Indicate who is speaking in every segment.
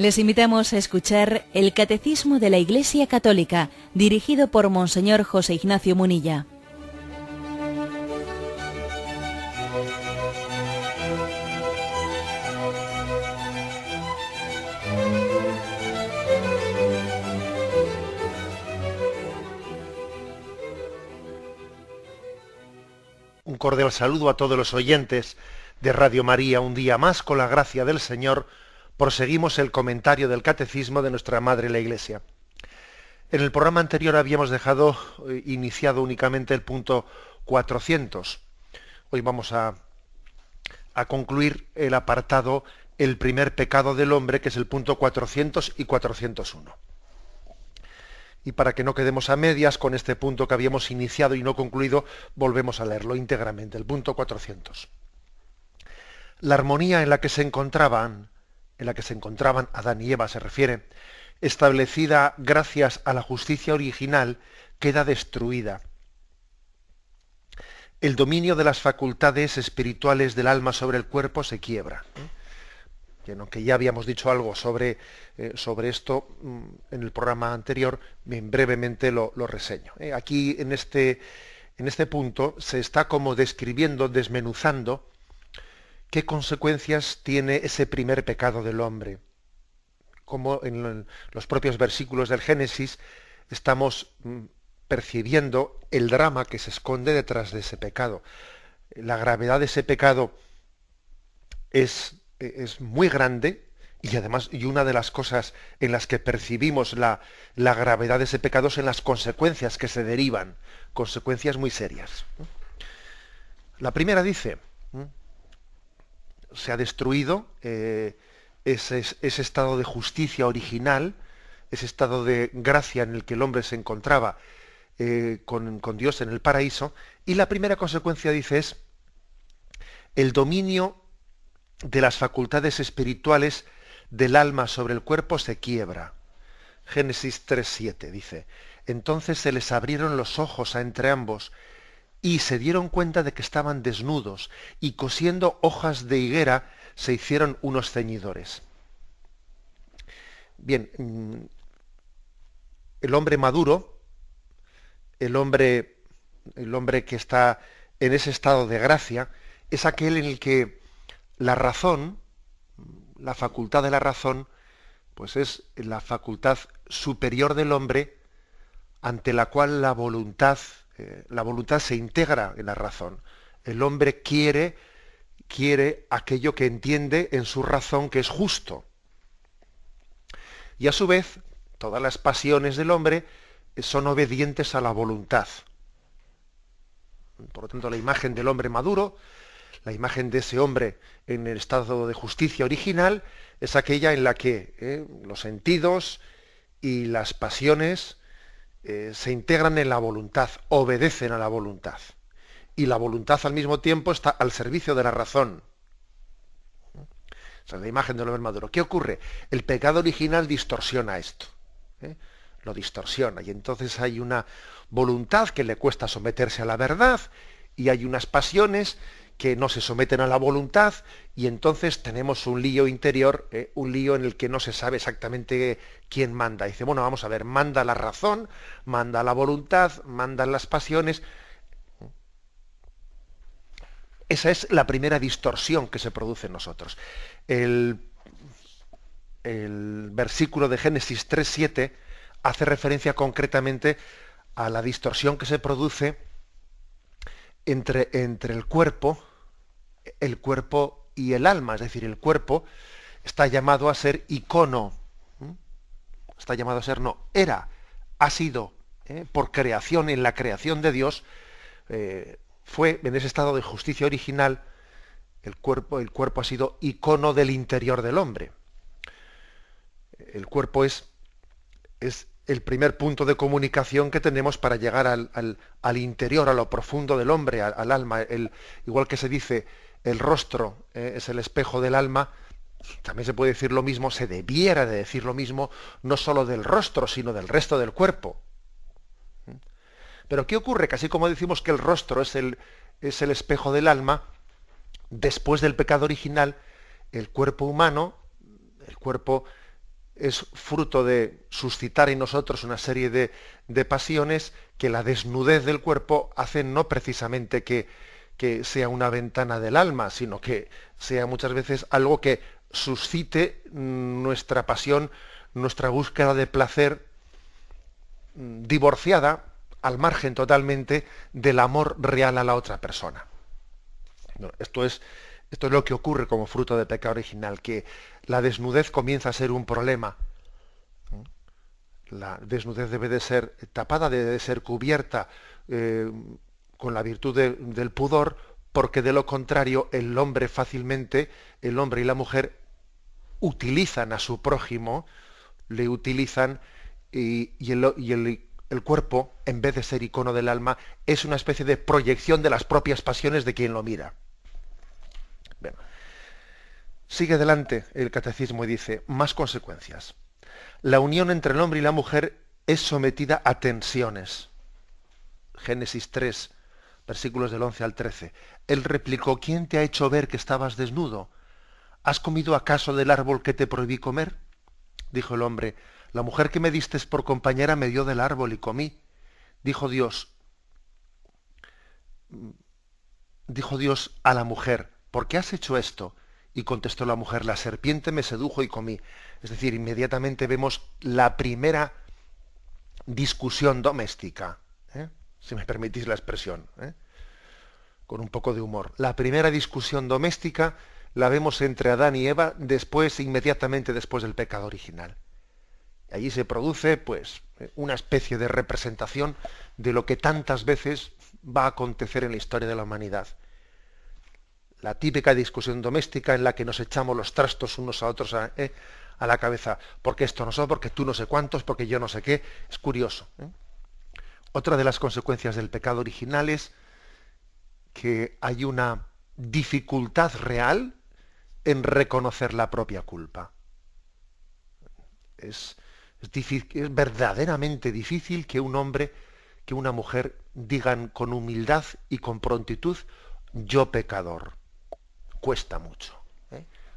Speaker 1: Les invitamos a escuchar el Catecismo de la Iglesia Católica, dirigido por Monseñor José Ignacio Munilla.
Speaker 2: Un cordial saludo a todos los oyentes de Radio María. Un día más, con la gracia del Señor, proseguimos el comentario del Catecismo de nuestra Madre la Iglesia. En el programa anterior habíamos dejado iniciado únicamente el punto 400. Hoy vamos a concluir el apartado El primer pecado del hombre, que es el punto 400 y 401. Y para que no quedemos a medias con este punto que habíamos iniciado y no concluido, volvemos a leerlo íntegramente, el punto 400. La armonía en la que se encontraban Adán y Eva, se refiere, establecida gracias a la justicia original, queda destruida. El dominio de las facultades espirituales del alma sobre el cuerpo se quiebra. Aunque ya habíamos dicho algo sobre esto en el programa anterior, brevemente lo reseño. Aquí en este punto se está como describiendo, desmenuzando qué consecuencias tiene ese primer pecado del hombre. Como en los propios versículos del Génesis estamos percibiendo el drama que se esconde detrás de ese pecado. La gravedad de ese pecado es muy grande, y además, y una de las cosas en las que percibimos la gravedad de ese pecado es en las consecuencias que se derivan, consecuencias muy serias. La primera dice, se ha destruido ese estado de justicia original, ese estado de gracia en el que el hombre se encontraba con Dios en el paraíso, y la primera consecuencia, dice, es el dominio de las facultades espirituales del alma sobre el cuerpo se quiebra. Génesis 3:7 dice: entonces se les abrieron los ojos a entrambos y se dieron cuenta de que estaban desnudos, y cosiendo hojas de higuera se hicieron unos ceñidores. Bien, el hombre maduro, el hombre que está en ese estado de gracia, es aquel en el que la razón, la facultad de la razón, pues es la facultad superior del hombre, ante la cual la voluntad se integra en la razón. El hombre quiere aquello que entiende en su razón que es justo. Y a su vez, todas las pasiones del hombre son obedientes a la voluntad. Por lo tanto, la imagen del hombre maduro, la imagen de ese hombre en el estado de justicia original, es aquella en la que los sentidos y las pasiones se integran en la voluntad, obedecen a la voluntad. Y la voluntad al mismo tiempo está al servicio de la razón. Esa es la imagen del hombre maduro. ¿Qué ocurre? El pecado original distorsiona esto. Lo distorsiona. Y entonces hay una voluntad que le cuesta someterse a la verdad, y hay unas pasiones que no se someten a la voluntad, y entonces tenemos un lío interior, un lío en el que no se sabe exactamente quién manda. Dice, bueno, vamos a ver, manda la razón, manda la voluntad, mandan las pasiones. Esa es la primera distorsión que se produce en nosotros. El versículo de Génesis 3:7 hace referencia concretamente a la distorsión que se produce entre el cuerpo y el alma. Es decir, el cuerpo está llamado a ser icono, está llamado a ser, ha sido, por creación, en la creación de Dios, fue en ese estado de justicia original, el cuerpo ha sido icono del interior del hombre. El cuerpo es el primer punto de comunicación que tenemos para llegar al interior, a lo profundo del hombre, al alma. Igual que se dice, el rostro es el espejo del alma, también se puede decir lo mismo, se debiera de decir lo mismo, no solo del rostro, sino del resto del cuerpo. Pero ¿qué ocurre? Que así como decimos que el rostro es el espejo del alma, después del pecado original, el cuerpo humano, el cuerpo es fruto de suscitar en nosotros una serie de pasiones que la desnudez del cuerpo hace no precisamente que sea una ventana del alma, sino que sea muchas veces algo que suscite nuestra pasión, nuestra búsqueda de placer divorciada, al margen totalmente del amor real a la otra persona. Bueno, esto es lo que ocurre como fruto del pecado original, que la desnudez comienza a ser un problema. La desnudez debe de ser tapada, debe de ser cubierta con la virtud del pudor, porque de lo contrario el hombre fácilmente, el hombre y la mujer utilizan a su prójimo, le utilizan y el cuerpo, en vez de ser icono del alma, es una especie de proyección de las propias pasiones de quien lo mira. Bueno, sigue adelante el catecismo y dice, más consecuencias. La unión entre el hombre y la mujer es sometida a tensiones. Génesis 3, versículos del 11 al 13. Él replicó, ¿quién te ha hecho ver que estabas desnudo? ¿Has comido acaso del árbol que te prohibí comer? Dijo el hombre, la mujer que me distes por compañera me dio del árbol y comí. Dijo Dios a la mujer, ¿por qué has hecho esto? Y contestó la mujer, la serpiente me sedujo y comí. Es decir, inmediatamente vemos la primera discusión doméstica, si me permitís la expresión, con un poco de humor. La primera discusión doméstica la vemos entre Adán y Eva inmediatamente después del pecado original. Y allí se produce, pues, una especie de representación de lo que tantas veces va a acontecer en la historia de la humanidad. La típica discusión doméstica en la que nos echamos los trastos unos a otros a la cabeza. Porque esto no sé, porque tú no sé cuántos, porque yo no sé qué. Es curioso. Otra de las consecuencias del pecado original es que hay una dificultad real en reconocer la propia culpa. Es verdaderamente difícil que un hombre, que una mujer digan con humildad y con prontitud, yo pecador. Cuesta mucho.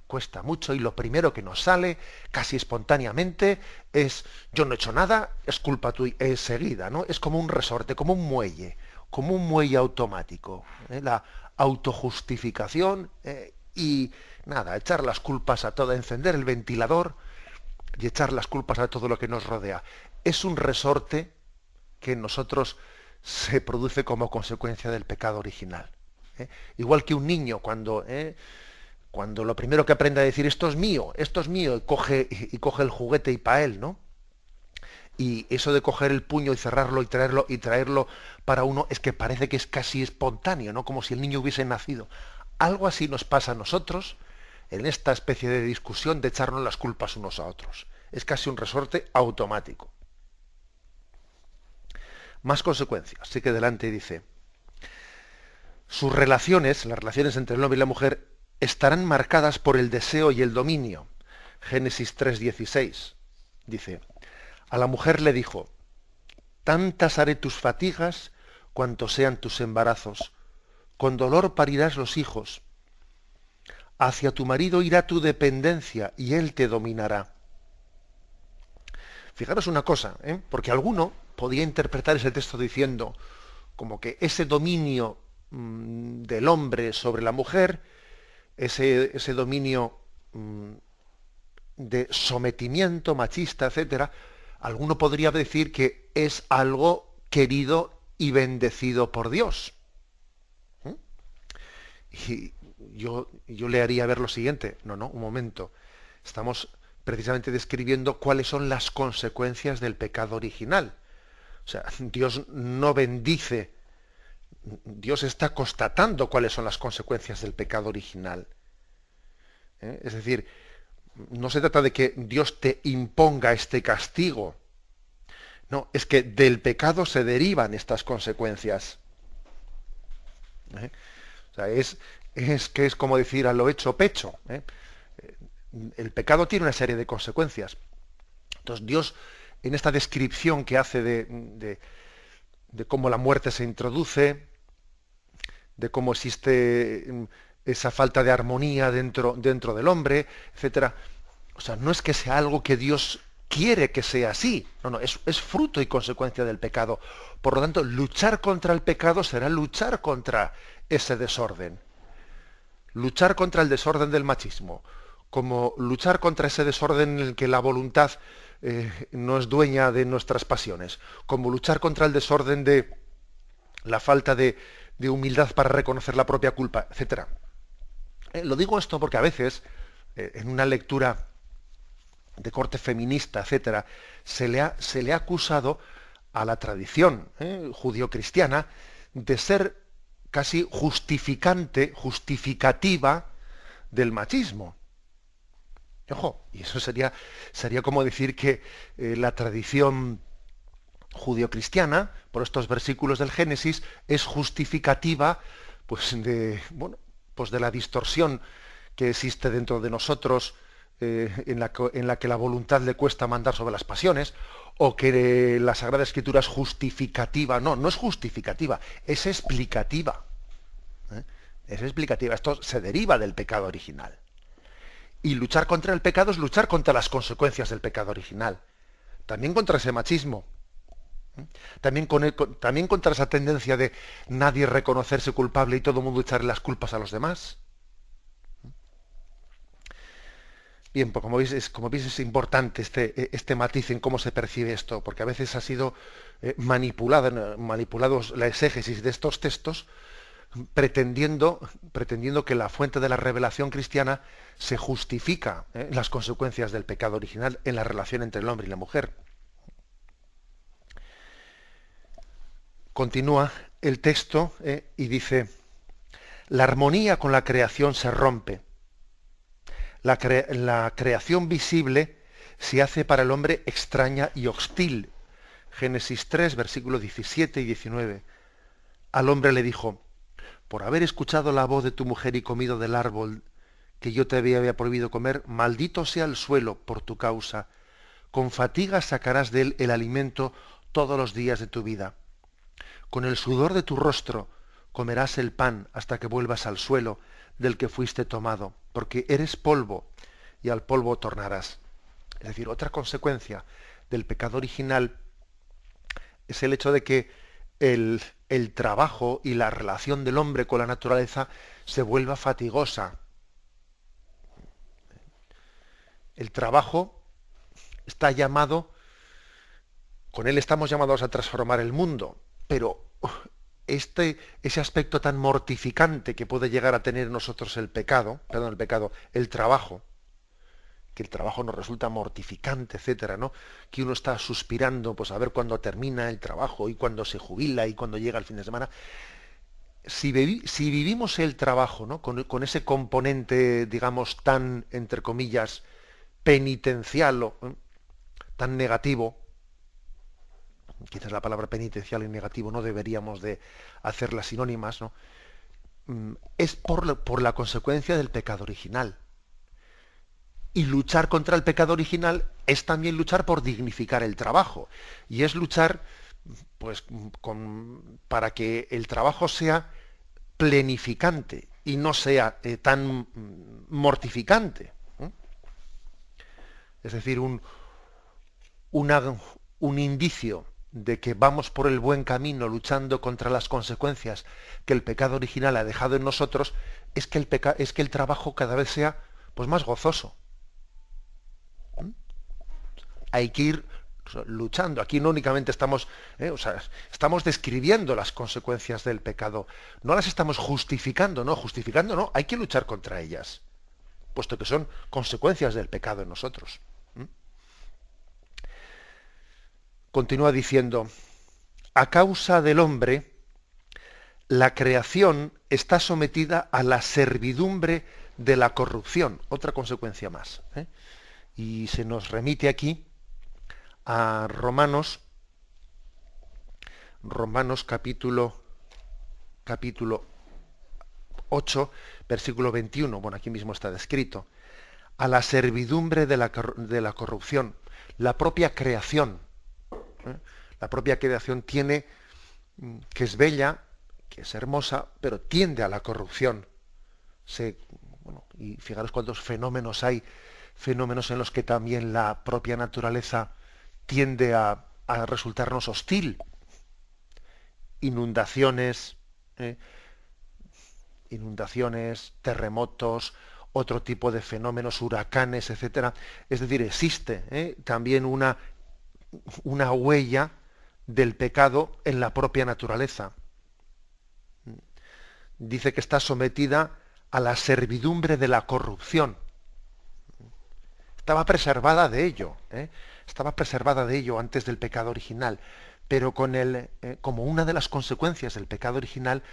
Speaker 2: Cuesta mucho y lo primero que nos sale casi espontáneamente es yo no he hecho nada, es culpa tuya, es seguida, ¿no? Es como un resorte, como un muelle automático. La autojustificación y nada, echar las culpas a todo, encender el ventilador y echar las culpas a todo lo que nos rodea. Es un resorte que en nosotros se produce como consecuencia del pecado original. Igual que un niño cuando lo primero que aprende a decir esto es mío, y coge el juguete y pa' él, ¿no? Y eso de coger el puño y cerrarlo y traerlo para uno es que parece que es casi espontáneo, ¿no? Como si el niño hubiese nacido. Algo así nos pasa a nosotros en esta especie de discusión de echarnos las culpas unos a otros. Es casi un resorte automático. Más consecuencias. Así que delante dice, sus relaciones, las relaciones entre el hombre y la mujer, estarán marcadas por el deseo y el dominio. Génesis 3:16 dice, a la mujer le dijo, tantas haré tus fatigas cuanto sean tus embarazos, con dolor parirás los hijos. Hacia tu marido irá tu dependencia y él te dominará. Fijaros una cosa, porque alguno podía interpretar ese texto diciendo como que ese dominio del hombre sobre la mujer, ese dominio de sometimiento machista, etcétera, alguno podría decir que es algo querido y bendecido por Dios. Y yo le haría ver lo siguiente. No, un momento. Estamos precisamente describiendo cuáles son las consecuencias del pecado original. O sea, Dios no bendice. Dios está constatando cuáles son las consecuencias del pecado original. Es decir, no se trata de que Dios te imponga este castigo. No, es que del pecado se derivan estas consecuencias. O sea, es como decir a lo hecho pecho. El pecado tiene una serie de consecuencias. Entonces Dios, en esta descripción que hace de cómo la muerte se introduce, de cómo existe esa falta de armonía dentro del hombre, etcétera, O sea, no es que sea algo que Dios quiere que sea así. No, no, es fruto y consecuencia del pecado. Por lo tanto, luchar contra el pecado será luchar contra ese desorden. Luchar contra el desorden del machismo, como luchar contra ese desorden en el que la voluntad no es dueña de nuestras pasiones, como luchar contra el desorden de la falta de humildad para reconocer la propia culpa, etcétera. Lo digo esto porque a veces, en una lectura de corte feminista, etcétera, se le ha acusado a la tradición judio-cristiana de ser casi justificativa del machismo. Ojo, y eso sería como decir que la tradición judio-cristiana, por estos versículos del Génesis, es justificativa pues pues de la distorsión que existe dentro de nosotros, en la que la voluntad le cuesta mandar sobre las pasiones, o que la Sagrada Escritura es justificativa. No, no es justificativa, es explicativa. ¿eh? Es explicativa. Esto se deriva del pecado original. Y luchar contra el pecado es luchar contra las consecuencias del pecado original. También contra ese machismo. También contra esa tendencia de nadie reconocerse culpable y todo el mundo echarle las culpas a los demás. Bien, pues como veis es importante este matiz en cómo se percibe esto, porque a veces ha sido manipulados la exégesis de estos textos, pretendiendo que la fuente de la revelación cristiana se justifica las consecuencias del pecado original en la relación entre el hombre y la mujer. Continúa el texto y dice: la armonía con la creación se rompe. La creación visible se hace para el hombre extraña y hostil. Génesis 3, versículos 17 y 19. Al hombre le dijo: por haber escuchado la voz de tu mujer y comido del árbol que yo te había prohibido comer, maldito sea el suelo por tu causa. Con fatiga sacarás de él el alimento todos los días de tu vida. Con el sudor de tu rostro comerás el pan hasta que vuelvas al suelo del que fuiste tomado, porque eres polvo y al polvo tornarás. Es decir, otra consecuencia del pecado original es el hecho de que el trabajo y la relación del hombre con la naturaleza se vuelva fatigosa. El trabajo está llamado, con él estamos llamados a transformar el mundo, pero ese aspecto tan mortificante que puede llegar a tener en nosotros el trabajo, que el trabajo nos resulta mortificante, etcétera, ¿no? Que uno está suspirando, pues a ver cuándo termina el trabajo y cuándo se jubila y cuándo llega el fin de semana. Si vivimos el trabajo, ¿no? con ese componente, digamos, tan, entre comillas, penitencial, tan negativo, quizás la palabra penitencial y negativo no deberíamos de hacerlas sinónimas, ¿no? Es por la consecuencia del pecado original. Y luchar contra el pecado original es también luchar por dignificar el trabajo. Y es luchar pues, para que el trabajo sea plenificante y no sea tan mortificante. Es decir, un indicio de que vamos por el buen camino luchando contra las consecuencias que el pecado original ha dejado en nosotros es que el trabajo cada vez sea pues más gozoso. Hay que ir luchando. Aquí no únicamente estamos describiendo las consecuencias del pecado, no las estamos justificando, no, hay que luchar contra ellas, puesto que son consecuencias del pecado en nosotros. Continúa diciendo: a causa del hombre, la creación está sometida a la servidumbre de la corrupción. Otra consecuencia más. Y se nos remite aquí a Romanos capítulo 8, versículo 21. Bueno, aquí mismo está descrito. A la servidumbre de la corrupción. La propia creación. La propia creación tiene, que es bella, que es hermosa, pero tiende a la corrupción. Y fijaros cuántos fenómenos hay fenómenos en los que también la propia naturaleza tiende a resultarnos hostil. Inundaciones, terremotos, otro tipo de fenómenos, huracanes, etcétera. Es decir, existe también una huella del pecado en la propia naturaleza. Dice que está sometida a la servidumbre de la corrupción. Estaba preservada de ello, estaba preservada de ello antes del pecado original, pero como una de las consecuencias del pecado original,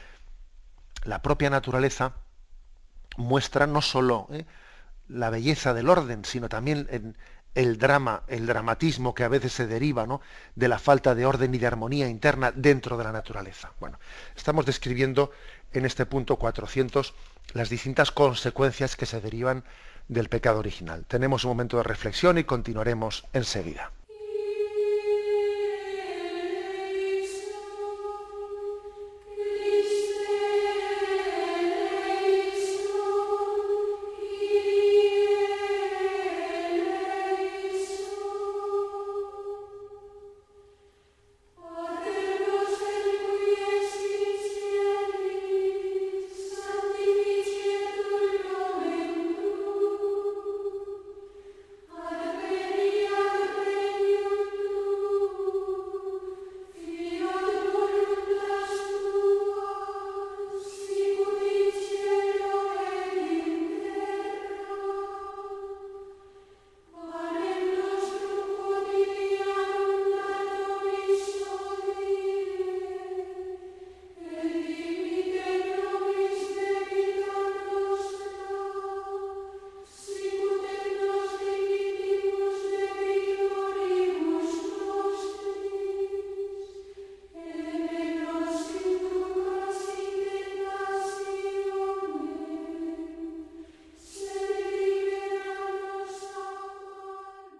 Speaker 2: la propia naturaleza muestra no sólo la belleza del orden, sino también el dramatismo que a veces se deriva, ¿no?, de la falta de orden y de armonía interna dentro de la naturaleza. Bueno, estamos describiendo en este punto 400 las distintas consecuencias que se derivan del pecado original. Tenemos un momento de reflexión y continuaremos enseguida.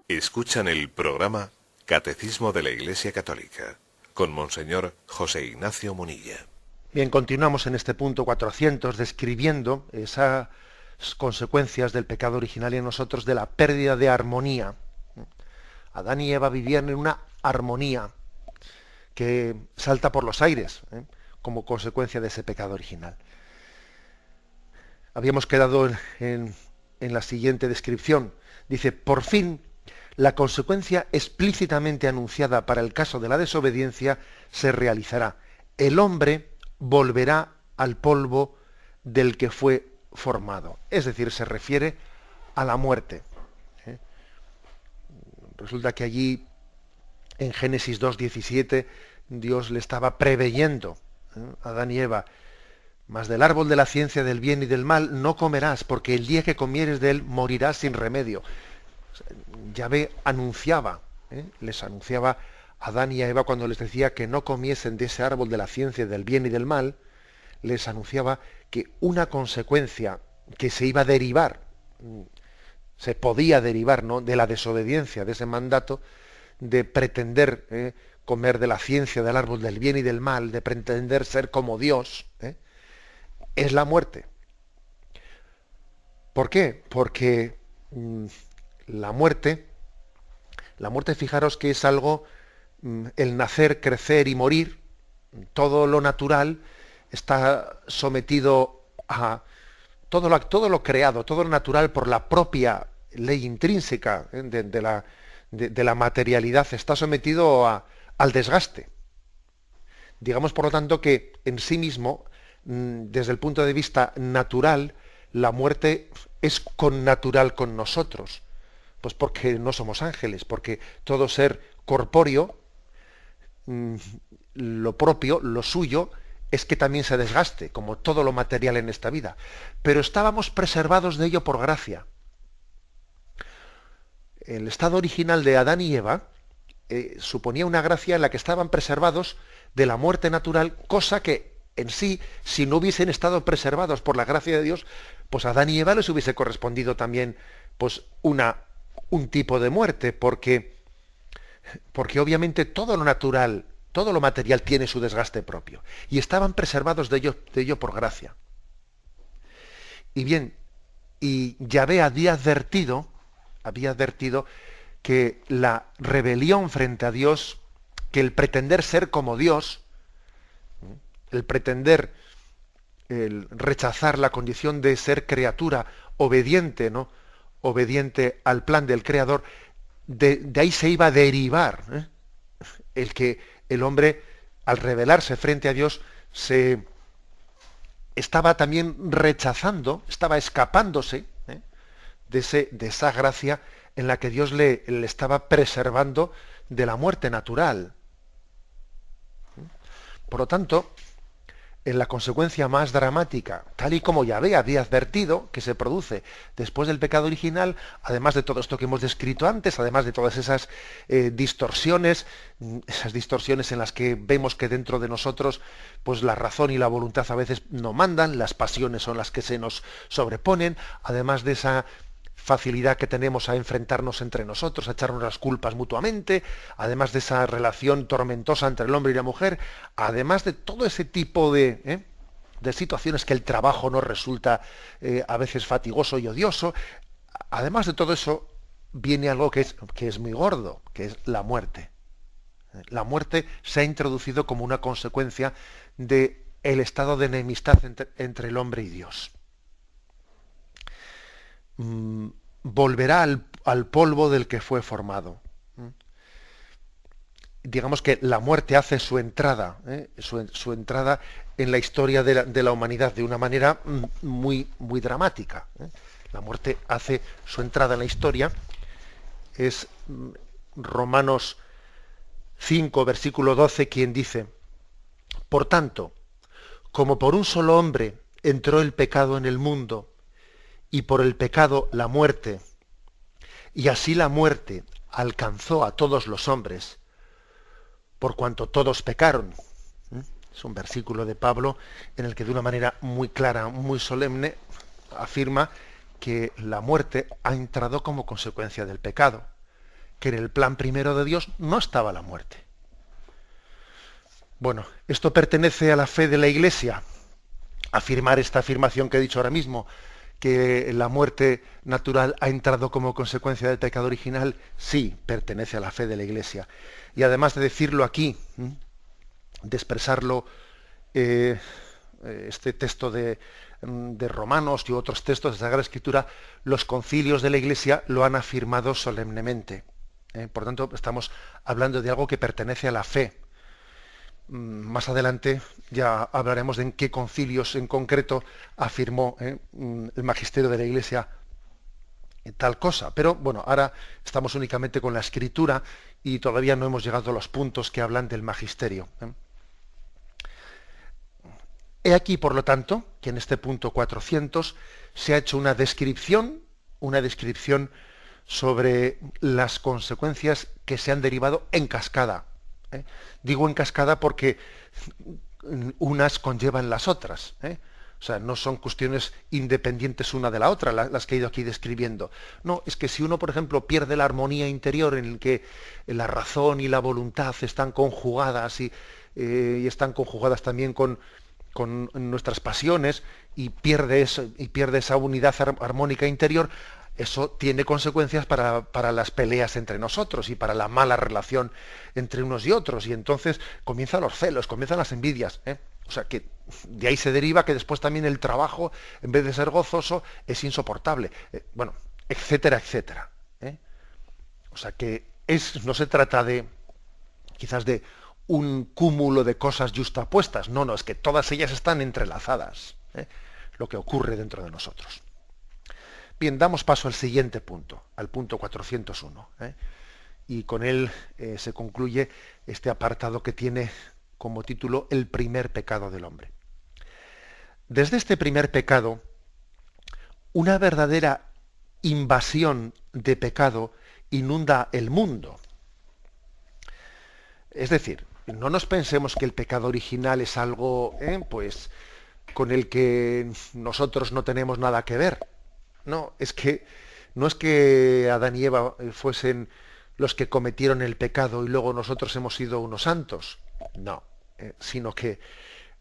Speaker 3: Escuchan el programa Catecismo de la Iglesia Católica con Monseñor José Ignacio Munilla.
Speaker 2: Bien, continuamos en este punto 400 describiendo esas consecuencias del pecado original en nosotros, de la pérdida de armonía. Adán y Eva vivían en una armonía que salta por los aires, como consecuencia de ese pecado original. Habíamos quedado en la siguiente descripción. Dice, por fin, la consecuencia explícitamente anunciada para el caso de la desobediencia se realizará. El hombre volverá al polvo del que fue formado. Es decir, se refiere a la muerte. Resulta que allí, en Génesis 2:17, Dios le estaba preveyendo a Adán y Eva: mas del árbol de la ciencia del bien y del mal no comerás, porque el día que comieres de él morirás sin remedio. Yahvé les anunciaba a Adán y a Eva cuando les decía que no comiesen de ese árbol de la ciencia del bien y del mal, les anunciaba que una consecuencia que se iba a derivar, se podía derivar, ¿no?, de la desobediencia, de ese mandato, de pretender comer de la ciencia del árbol del bien y del mal, de pretender ser como Dios, es la muerte. ¿Por qué? Porque la muerte, fijaros que es algo, el nacer, crecer y morir, todo lo natural está sometido a todo lo creado, todo lo natural por la propia ley intrínseca de la materialidad, está sometido al desgaste. Digamos, por lo tanto, que en sí mismo, desde el punto de vista natural, la muerte es connatural con nosotros. Pues porque no somos ángeles, porque todo ser corpóreo, lo propio, lo suyo, es que también se desgaste, como todo lo material en esta vida. Pero estábamos preservados de ello por gracia. El estado original de Adán y Eva suponía una gracia en la que estaban preservados de la muerte natural, cosa que en sí, si no hubiesen estado preservados por la gracia de Dios, pues a Adán y Eva les hubiese correspondido también pues un tipo de muerte, porque obviamente todo lo natural, todo lo material tiene su desgaste propio, y estaban preservados de ello por gracia. Y bien, y Yahvé había advertido había advertido que la rebelión frente a Dios, que el pretender ser como Dios, el pretender, el rechazar la condición de ser criatura obediente, ¿no? Obediente al plan del Creador, de ahí se iba a derivar, el que el hombre, al rebelarse frente a Dios, se estaba también rechazando, estaba escapándose de esa gracia en la que Dios le estaba preservando de la muerte natural. Por lo tanto, en la consecuencia más dramática, tal y como Yahvé había advertido que se produce después del pecado original, además de todo esto que hemos descrito antes, además de todas esas distorsiones en las que vemos que dentro de nosotros pues la razón y la voluntad a veces no mandan, las pasiones son las que se nos sobreponen, además de esa facilidad que tenemos a enfrentarnos entre nosotros, a echarnos las culpas mutuamente, además de esa relación tormentosa entre el hombre y la mujer, además de todo ese tipo de situaciones que el trabajo nos resulta a veces fatigoso y odioso, además de todo eso, viene algo que es muy gordo, que es la muerte. La muerte se ha introducido como una consecuencia del estado de enemistad entre el hombre y Dios. Volverá al polvo del que fue formado. Digamos que la muerte hace su entrada, su entrada en la historia de la humanidad de una manera muy, muy dramática. La muerte hace su entrada en la historia. Es Romanos 5, versículo 12, quien dice: por tanto, como por un solo hombre entró el pecado en el mundo, y por el pecado la muerte, y así la muerte alcanzó a todos los hombres, por cuanto todos pecaron. Es un versículo de Pablo en el que de una manera muy clara, muy solemne, afirma que la muerte ha entrado como consecuencia del pecado, que en el plan primero de Dios no estaba la muerte. Bueno, esto pertenece a la fe de la Iglesia, afirmar esta afirmación que he dicho ahora mismo, que la muerte natural ha entrado como consecuencia del pecado original, sí, pertenece a la fe de la Iglesia. Y además de decirlo aquí, de expresarlo, este texto de Romanos y otros textos de Sagrada Escritura, los concilios de la Iglesia lo han afirmado solemnemente. Por tanto, estamos hablando de algo que pertenece a la fe. Más adelante ya hablaremos de en qué concilios en concreto afirmó el magisterio de la Iglesia tal cosa. Pero bueno, ahora estamos únicamente con la Escritura y todavía no hemos llegado a los puntos que hablan del magisterio. He aquí, por lo tanto, que en este punto 400 se ha hecho una descripción sobre las consecuencias que se han derivado en cascada. Digo en cascada porque unas conllevan las otras. O sea, no son cuestiones independientes una de la otra las que he ido aquí describiendo. No, es que si uno, por ejemplo, pierde la armonía interior en el que la razón y la voluntad están conjugadas y están conjugadas también con nuestras pasiones y pierde esa unidad armónica interior, eso tiene consecuencias para las peleas entre nosotros y para la mala relación entre unos y otros. Y entonces comienzan los celos, comienzan las envidias. O sea, que de ahí se deriva que después también el trabajo, en vez de ser gozoso, es insoportable. Bueno, etcétera, etcétera. O sea, que no se trata quizás de un cúmulo de cosas yustapuestas. No, es que todas ellas están entrelazadas. Lo que ocurre dentro de nosotros. Bien, damos paso al siguiente punto, al punto 401. Y con él se concluye este apartado que tiene como título El primer pecado del hombre. Desde este primer pecado, una verdadera invasión de pecado inunda el mundo. Es decir, no nos pensemos que el pecado original es algo pues con el que nosotros no tenemos nada que ver. No es que Adán y Eva fuesen los que cometieron el pecado y luego nosotros hemos sido unos santos. No, sino que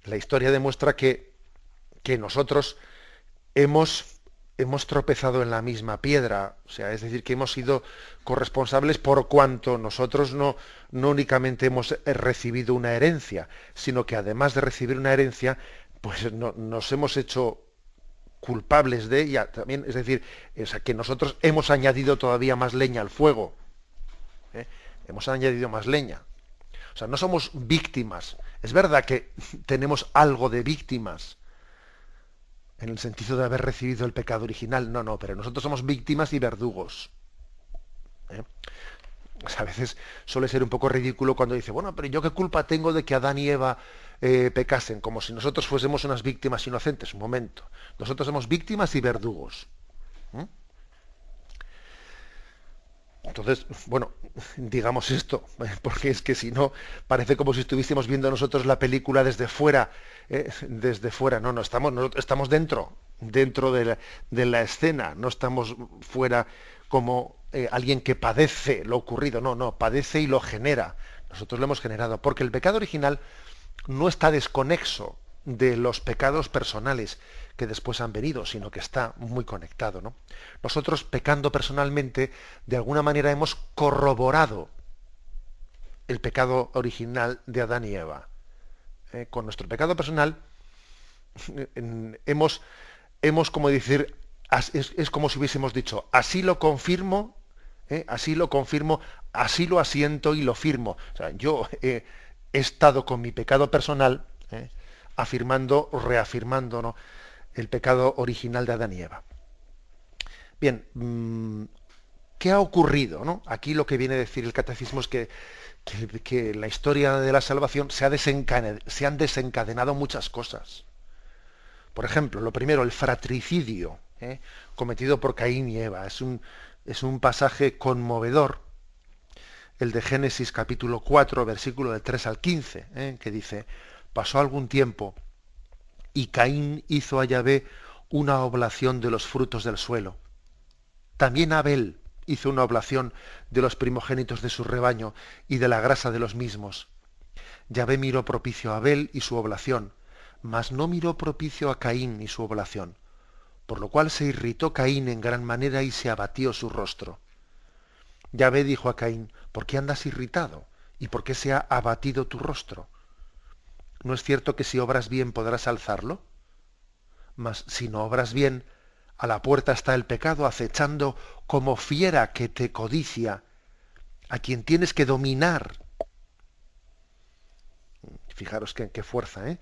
Speaker 2: la historia demuestra que nosotros hemos hemos tropezado en la misma piedra, o sea, es decir, que hemos sido corresponsables por cuanto nosotros no únicamente hemos recibido una herencia, sino que además de recibir una herencia, pues nos hemos hecho culpables de ella también, es decir, o sea, que nosotros hemos añadido todavía más leña al fuego, ¿eh? Hemos añadido más leña. O sea, no somos víctimas. Es verdad que tenemos algo de víctimas, en el sentido de haber recibido el pecado original. No, pero nosotros somos víctimas y verdugos. ¿Eh? O sea, a veces suele ser un poco ridículo cuando dice, bueno, pero yo qué culpa tengo de que Adán y Eva pecasen, como si nosotros fuésemos unas víctimas inocentes. Un momento. Nosotros somos víctimas y verdugos. ¿Mm? Entonces, bueno, digamos esto, porque es que si no, parece como si estuviésemos viendo nosotros la película desde fuera, desde fuera. No, estamos dentro de la escena, no estamos fuera como alguien que padece lo ocurrido, no, padece y lo genera. Nosotros lo hemos generado, porque el pecado original no está desconexo de los pecados personales que después han venido, sino que está muy conectado, ¿no? Nosotros, pecando personalmente, de alguna manera hemos corroborado el pecado original de Adán y Eva. Con nuestro pecado personal hemos como decir, es como si hubiésemos dicho, así lo confirmo, así lo confirmo, así lo asiento y lo firmo. O sea, yo he estado con mi pecado personal, afirmando o reafirmando, ¿no?, el pecado original de Adán y Eva. Bien, ¿qué ha ocurrido, ¿no? Aquí lo que viene a decir el catecismo es que en la historia de la salvación se han desencadenado muchas cosas. Por ejemplo, lo primero, el fratricidio cometido por Caín y Eva. Es un pasaje conmovedor, el de Génesis capítulo 4, versículo del 3 al 15, que dice, pasó algún tiempo y Caín hizo a Yahvé una oblación de los frutos del suelo. También Abel hizo una oblación de los primogénitos de su rebaño y de la grasa de los mismos. Yahvé miró propicio a Abel y su oblación, mas no miró propicio a Caín y su oblación, por lo cual se irritó Caín en gran manera y se abatió su rostro. Yahvé dijo a Caín, ¿por qué andas irritado? ¿Y por qué se ha abatido tu rostro? ¿No es cierto que si obras bien podrás alzarlo? Mas si no obras bien, a la puerta está el pecado acechando como fiera que te codicia, a quien tienes que dominar. Fijaros qué fuerza, ¿eh?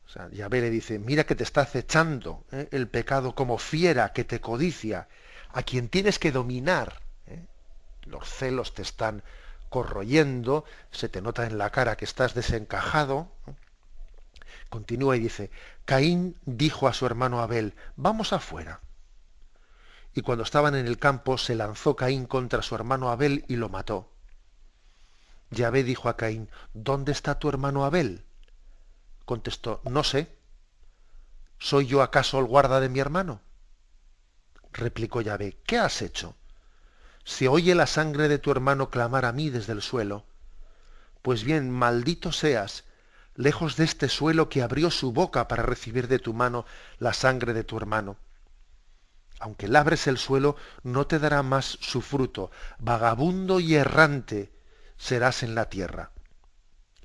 Speaker 2: O sea, Yahvé le dice, mira que te está acechando el pecado como fiera que te codicia, a quien tienes que dominar. Los celos te están corroyendo, se te nota en la cara que estás desencajado. Continúa y dice, Caín dijo a su hermano Abel, vamos afuera. Y cuando estaban en el campo, se lanzó Caín contra su hermano Abel y lo mató. Yahvé dijo a Caín, ¿dónde está tu hermano Abel? Contestó, no sé. ¿Soy yo acaso el guarda de mi hermano? Replicó Yahvé, ¿qué has hecho? Se oye la sangre de tu hermano clamar a mí desde el suelo. Pues bien, maldito seas, lejos de este suelo que abrió su boca para recibir de tu mano la sangre de tu hermano. Aunque labres el suelo, no te dará más su fruto. Vagabundo y errante serás en la tierra.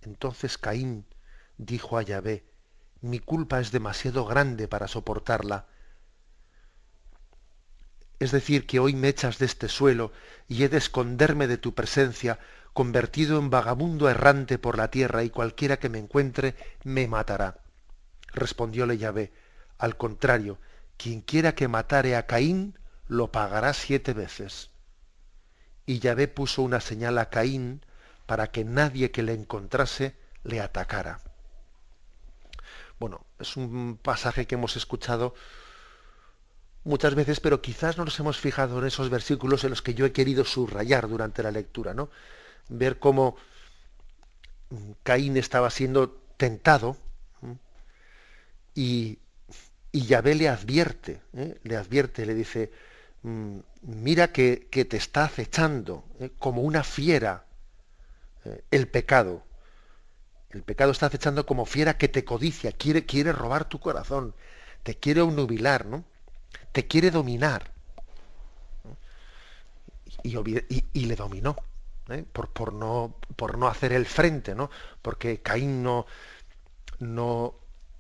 Speaker 2: Entonces Caín dijo a Yahvé, mi culpa es demasiado grande para soportarla. Es decir, que hoy me echas de este suelo y he de esconderme de tu presencia, convertido en vagabundo errante por la tierra, y cualquiera que me encuentre me matará. Respondióle Yahvé, al contrario, quien quiera que matare a Caín, lo pagará 7 veces. Y Yahvé puso una señal a Caín para que nadie que le encontrase le atacara. Bueno, es un pasaje que hemos escuchado muchas veces, pero quizás no nos hemos fijado en esos versículos en los que yo he querido subrayar durante la lectura, ¿no? Ver cómo Caín estaba siendo tentado y Yahvé le advierte, le dice, mira que te está acechando como una fiera el pecado. El pecado está acechando como fiera que te codicia, quiere robar tu corazón, te quiere obnubilar, ¿no? te quiere dominar. Y le dominó, por no hacer el frente, ¿no? Porque Caín no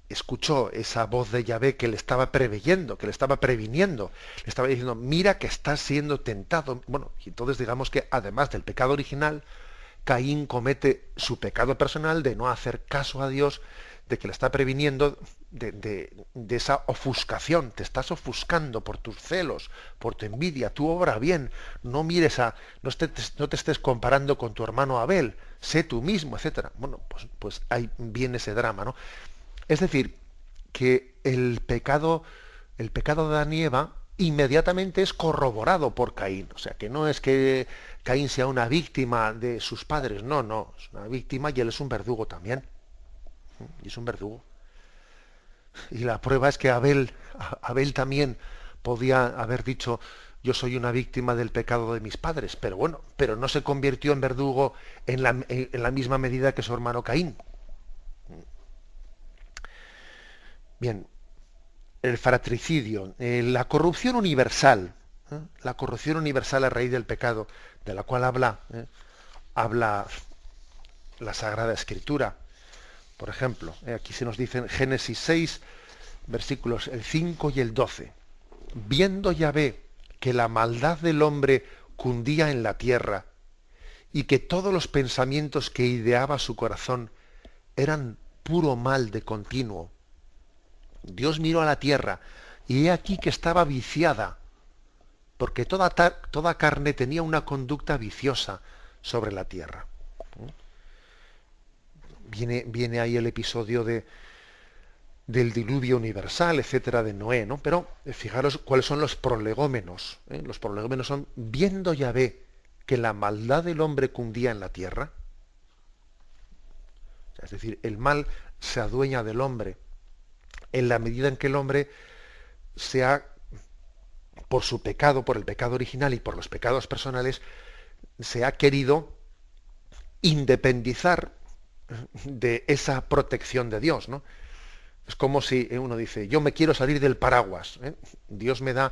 Speaker 2: escuchó esa voz de Yahvé que le estaba preveyendo, que le estaba previniendo, le estaba diciendo, mira que estás siendo tentado. Bueno, y entonces digamos que además del pecado original, Caín comete su pecado personal de no hacer caso a Dios, de que le está previniendo de esa ofuscación. Te estás ofuscando por tus celos, por tu envidia. Tú obra bien, no mires no te estés comparando con tu hermano Abel, sé tú mismo, etcétera. Bueno, pues ahí viene ese drama, ¿no? Es decir, que el pecado de Adán y Eva inmediatamente es corroborado por Caín. O sea, que no es que Caín sea una víctima de sus padres, no, es una víctima y él es un verdugo también. Y es un verdugo. Y la prueba es que Abel también podía haber dicho, yo soy una víctima del pecado de mis padres, pero bueno, pero no se convirtió en verdugo en la misma medida que su hermano Caín. Bien, el fratricidio, la corrupción universal, la corrupción universal a raíz del pecado, de la cual habla la Sagrada Escritura. Por ejemplo, aquí se nos dice en Génesis 6, versículos el 5 y el 12. Viendo Yahvé que la maldad del hombre cundía en la tierra y que todos los pensamientos que ideaba su corazón eran puro mal de continuo, Dios miró a la tierra y he aquí que estaba viciada, porque toda carne tenía una conducta viciosa sobre la tierra. Viene ahí el episodio del diluvio universal, etcétera, de Noé, ¿no? Pero fijaros cuáles son los prolegómenos. Los prolegómenos son, viendo Yahvé que la maldad del hombre cundía en la tierra. Es decir, el mal se adueña del hombre en la medida en que el hombre por su pecado, por el pecado original y por los pecados personales, se ha querido independizar de esa protección de Dios, ¿no? Es como si uno dice, yo me quiero salir del paraguas, Dios me da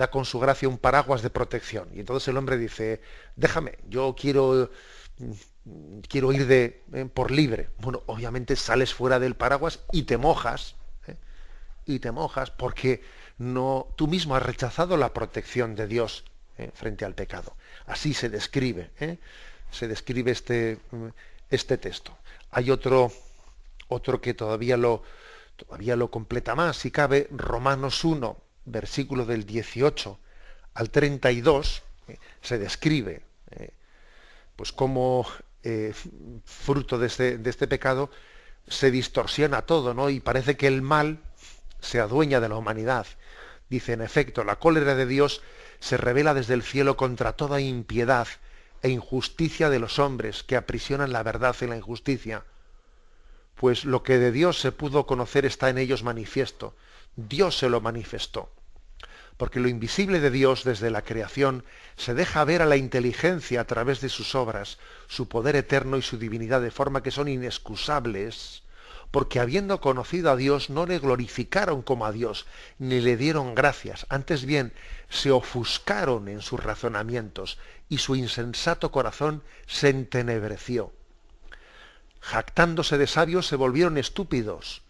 Speaker 2: con su gracia un paraguas de protección. Y entonces el hombre dice, déjame, yo quiero ir por libre. Bueno, obviamente sales fuera del paraguas y te mojas porque tú mismo has rechazado la protección de Dios frente al pecado. Así se describe este texto. Hay otro que todavía lo completa más, si cabe, Romanos 1, versículo del 18 al 32, se describe pues cómo fruto de este pecado se distorsiona todo, ¿no? Y parece que el mal se adueña de la humanidad. Dice, en efecto, la cólera de Dios se revela desde el cielo contra toda impiedad e injusticia de los hombres que aprisionan la verdad en la injusticia. Pues lo que de Dios se pudo conocer está en ellos manifiesto. Dios se lo manifestó. Porque lo invisible de Dios desde la creación se deja ver a la inteligencia a través de sus obras, su poder eterno y su divinidad, de forma que son inexcusables, porque habiendo conocido a Dios no le glorificaron como a Dios, ni le dieron gracias, antes bien se ofuscaron en sus razonamientos, y su insensato corazón se entenebreció. Jactándose de sabios se volvieron estúpidos,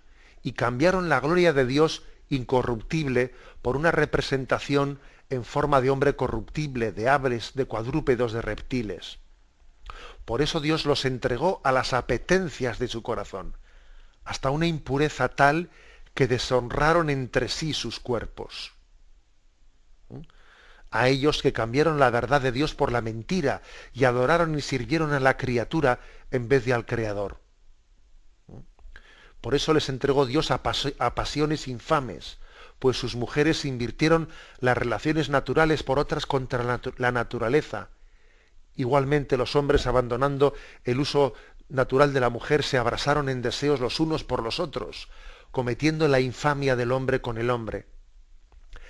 Speaker 2: y cambiaron la gloria de Dios incorruptible por una representación en forma de hombre corruptible, de aves, de cuadrúpedos, de reptiles. Por eso Dios los entregó a las apetencias de su corazón, hasta una impureza tal que deshonraron entre sí sus cuerpos. A ellos que cambiaron la verdad de Dios por la mentira y adoraron y sirvieron a la criatura en vez de al Creador. Por eso les entregó Dios a pasiones infames, pues sus mujeres invirtieron las relaciones naturales por otras contra la naturaleza. Igualmente los hombres, abandonando el uso natural de la mujer, se abrasaron en deseos los unos por los otros, cometiendo la infamia del hombre con el hombre,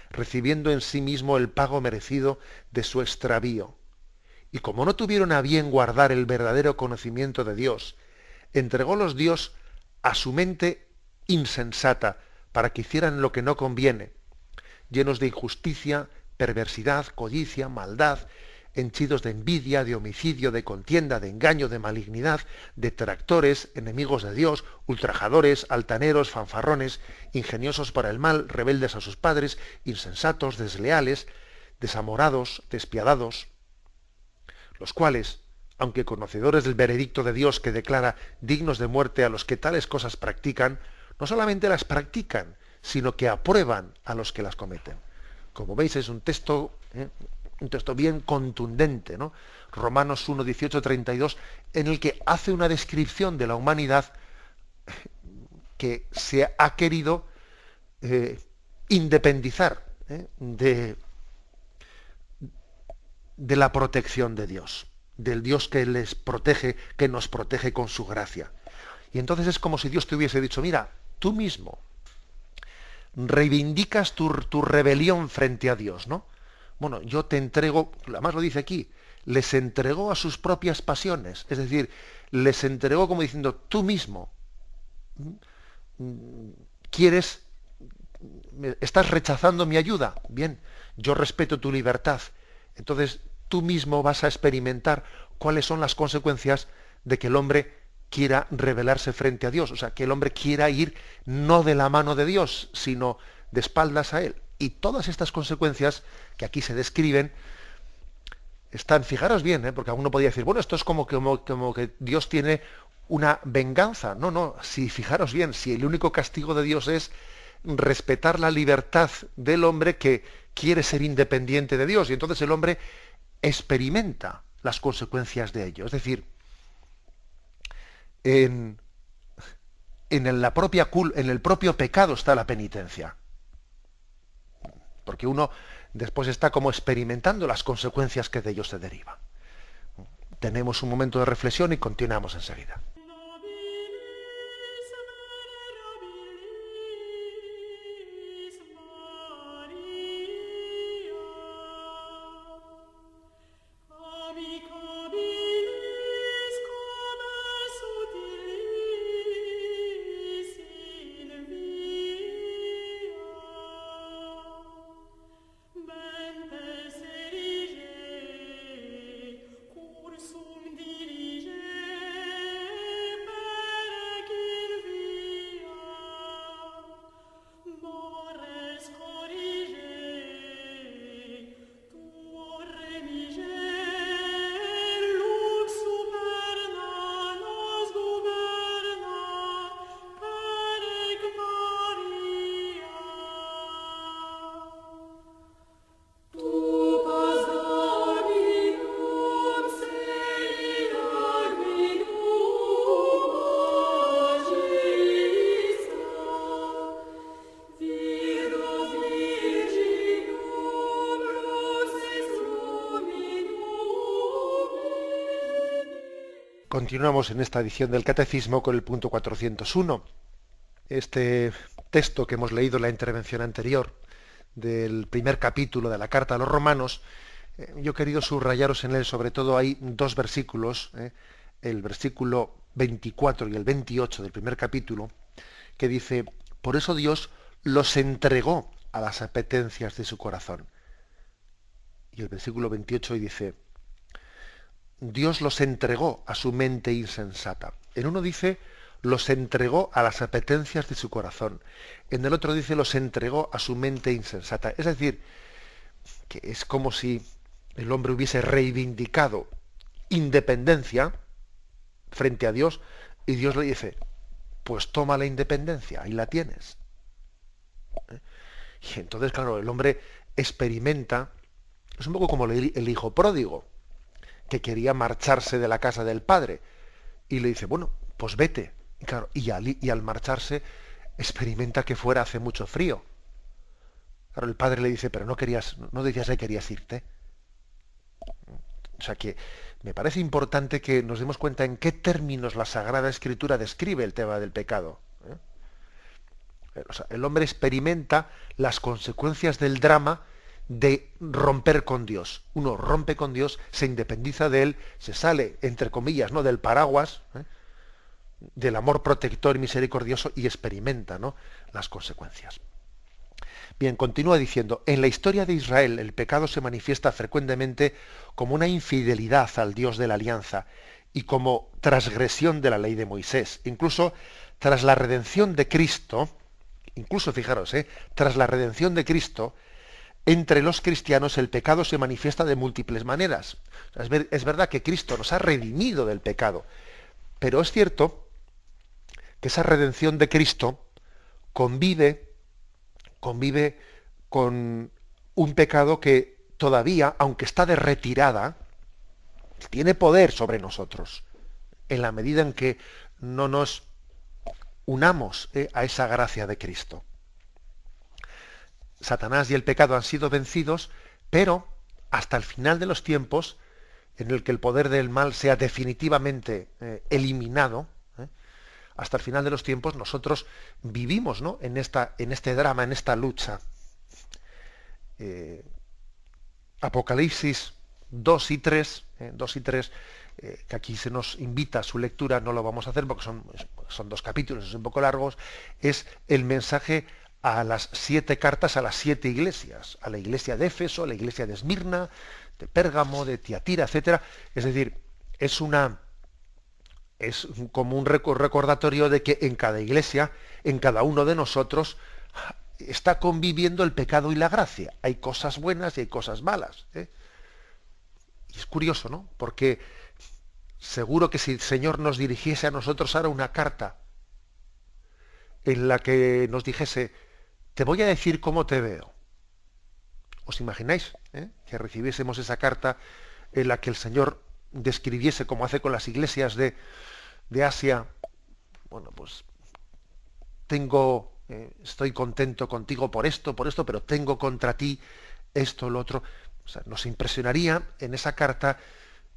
Speaker 2: recibiendo en sí mismo el pago merecido de su extravío. Y como no tuvieron a bien guardar el verdadero conocimiento de Dios, entrególos Dios a su mente insensata, para que hicieran lo que no conviene, llenos de injusticia, perversidad, codicia, maldad, henchidos de envidia, de homicidio, de contienda, de engaño, de malignidad, detractores, enemigos de Dios, ultrajadores, altaneros, fanfarrones, ingeniosos para el mal, rebeldes a sus padres, insensatos, desleales, desamorados, despiadados, los cuales, aunque conocedores del veredicto de Dios que declara dignos de muerte a los que tales cosas practican, no solamente las practican, sino que aprueban a los que las cometen. Como veis, es un texto bien contundente, ¿no? Romanos 1, 18, 32, en el que hace una descripción de la humanidad que se ha querido independizar de la protección de Dios, del Dios que les protege, que nos protege con su gracia. Y entonces es como si Dios te hubiese dicho, mira, tú mismo reivindicas tu rebelión frente a Dios, ¿no? Bueno, yo te entrego, además lo dice aquí, les entregó a sus propias pasiones, es decir, les entregó como diciendo, tú mismo estás rechazando mi ayuda, bien, yo respeto tu libertad, entonces tú mismo vas a experimentar cuáles son las consecuencias de que el hombre quiera rebelarse frente a Dios, o sea, que el hombre quiera ir no de la mano de Dios, sino de espaldas a Él. Y todas estas consecuencias que aquí se describen están, fijaros bien, porque alguno podría decir, bueno, esto es como que Dios tiene una venganza. No, no, si fijaros bien, si el único castigo de Dios es respetar la libertad del hombre que quiere ser independiente de Dios, y entonces el hombre experimenta las consecuencias de ello. Es decir, en el propio pecado está la penitencia. Porque uno después está como experimentando las consecuencias que de ello se derivan. Tenemos un momento de reflexión y continuamos enseguida. Continuamos en esta edición del Catecismo con el punto 401. Este texto que hemos leído en la intervención anterior del primer capítulo de la Carta a los Romanos, yo he querido subrayaros en él, sobre todo hay dos versículos, el versículo 24 y el 28 del primer capítulo, que dice, por eso Dios los entregó a las apetencias de su corazón. Y el versículo 28 dice, Dios los entregó a su mente insensata. En uno dice, los entregó a las apetencias de su corazón. En el otro dice, los entregó a su mente insensata. Es decir, que es como si el hombre hubiese reivindicado independencia frente a Dios y Dios le dice, pues toma la independencia, ahí la tienes. Y entonces, claro, el hombre experimenta, es un poco como el hijo pródigo, que quería marcharse de la casa del padre, y le dice, bueno, pues vete. Y, claro, y al marcharse experimenta que fuera hace mucho frío. Claro, el padre le dice, pero no decías que querías irte. O sea que me parece importante que nos demos cuenta en qué términos la Sagrada Escritura describe el tema del pecado. O sea, el hombre experimenta las consecuencias del drama de romper con Dios. Uno rompe con Dios, se independiza de él, se sale, entre comillas, ¿no?, del paraguas, del amor protector y misericordioso, y experimenta, ¿no?, las consecuencias. Bien, continúa diciendo, en la historia de Israel el pecado se manifiesta frecuentemente como una infidelidad al Dios de la alianza y como transgresión de la ley de Moisés. Incluso tras la redención de Cristo, incluso fijaros, tras la redención de Cristo, entre los cristianos el pecado se manifiesta de múltiples maneras. Es verdad que Cristo nos ha redimido del pecado, pero es cierto que esa redención de Cristo convive con un pecado que todavía, aunque está de retirada, tiene poder sobre nosotros, en la medida en que no nos unamos a esa gracia de Cristo. Satanás y el pecado han sido vencidos, pero hasta el final de los tiempos, en el que el poder del mal sea definitivamente eliminado, hasta el final de los tiempos nosotros vivimos, ¿no?, en este drama, en esta lucha. Apocalipsis 2 y 3, que aquí se nos invita a su lectura, no lo vamos a hacer porque son 2 capítulos, es un poco largos, es el mensaje a las 7 cartas a las 7 iglesias, a la iglesia de Éfeso, a la iglesia de Esmirna, de Pérgamo, de Tiatira, etcétera. Es decir, es como un recordatorio de que en cada iglesia, en cada uno de nosotros, está conviviendo el pecado y la gracia. Hay cosas buenas y hay cosas malas. Y es curioso, ¿no? Porque seguro que si el Señor nos dirigiese a nosotros ahora una carta en la que nos dijese, te voy a decir cómo te veo. ¿Os imagináis que recibiésemos esa carta en la que el Señor describiese, como hace con las iglesias de Asia, bueno, pues estoy contento contigo por esto, pero tengo contra ti esto, lo otro? O sea, nos impresionaría en esa carta,